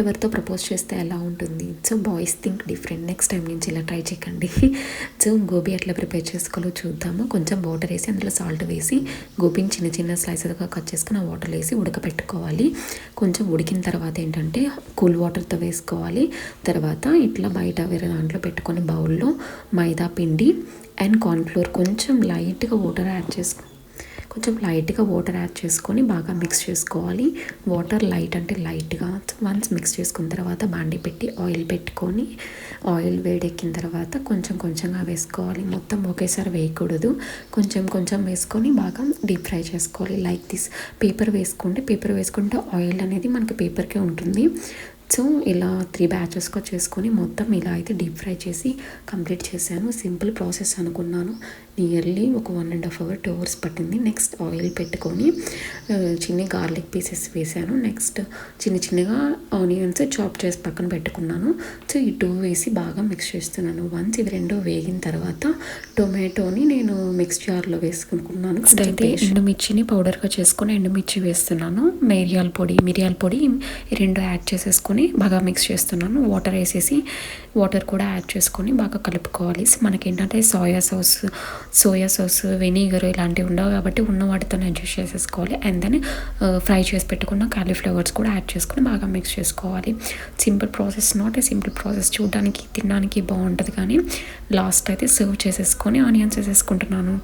ఎవరితో ప్రపోజ్ చేస్తే ఎలా ఉంటుంది? So, boys think different. Next time నుంచి ఇలా ట్రై చేయకండి. సో, గోబీ ఎట్లా ప్రిపేర్ చేసుకోవాలో చూద్దాము. కొంచెం వాటర్ వేసి అందులో సాల్ట్ వేసి గోబీని చిన్న చిన్న స్లైసెస్గా కట్ చేసుకుని ఆ వాటర్ వేసి ఉడకపెట్టుకోవాలి. కొంచెం ఉడికిన తర్వాత ఏంటంటే కూల్ వాటర్తో వేసుకోవాలి. తర్వాత ఇట్లా బయట వేరే దాంట్లో పెట్టుకొని బౌల్లో మైదా పిండి అండ్ కార్న్‌ఫ్లోర్ కొంచెం లైట్‌గా వాటర్ యాడ్ చేసుకొని బాగా మిక్స్ చేసుకోవాలి. వాటర్ లైట్ అంటే లైట్గా వన్స్ మిక్స్ చేసుకున్న తర్వాత బాండి పెట్టి ఆయిల్ పెట్టుకొని ఆయిల్ వేడెక్కిన తర్వాత కొంచెం కొంచెంగా వేసుకోవాలి. మొత్తం ఒకేసారి వేయకూడదు. కొంచెం కొంచెం వేసుకొని బాగా డీప్ ఫ్రై చేసుకోవాలి. Like this. పేపర్ వేసుకుంటే ఆయిల్ అనేది మనకి పేపర్కే ఉంటుంది. సో, ఇలా 3 బ్యాచెస్గా చేసుకొని మొత్తం ఇలా అయితే డీప్ ఫ్రై చేసి కంప్లీట్ చేశాను. సింపుల్ ప్రాసెస్ అనుకున్నాను. నియర్లీ ఒక 1.5 hours 2 hours పట్టింది. నెక్స్ట్ ఆయిల్ పెట్టుకొని చిన్న గార్లిక్ పీసెస్ వేసాను. నెక్స్ట్ చిన్నగా ఆనియన్స్ చాప్ చేసి పక్కన పెట్టుకున్నాను. సో, ఈ 2 వేసి బాగా మిక్స్ చేస్తున్నాను. వన్స్ ఇవి 2 వేగిన తర్వాత టొమాటోని నేను మిక్స్ జార్లో వేసుకున్నాను. అయితే ఎండుమిర్చిని పౌడర్గా చేసుకొని ఎండుమిర్చి వేస్తున్నాను. మిరియాల పొడి 2 యాడ్ చేసేసుకొని బాగా మిక్స్ చేస్తున్నాను. వాటర్ కూడా యాడ్ చేసుకొని బాగా కలుపుకోవాలి. మనకేంటంటే సోయా సాస్ వెనిగర్ ఇలాంటివి ఉండవు కాబట్టి ఉన్న వాటితోనే అడ్జస్ట్ చేసేసుకోవాలి. అండ్ దెన్ ఫ్రై చేసి పెట్టుకున్న కాలీఫ్లవర్స్ కూడా యాడ్ చేసుకొని బాగా మిక్స్ చేసుకోవాలి. Simple process, not a simple process. చూడడానికి తినడానికి బాగుంటుంది కానీ లాస్ట్ అయితే సర్వ్ చేసేసుకొని ఆనియన్స్ వేసేసుకుంటున్నాను.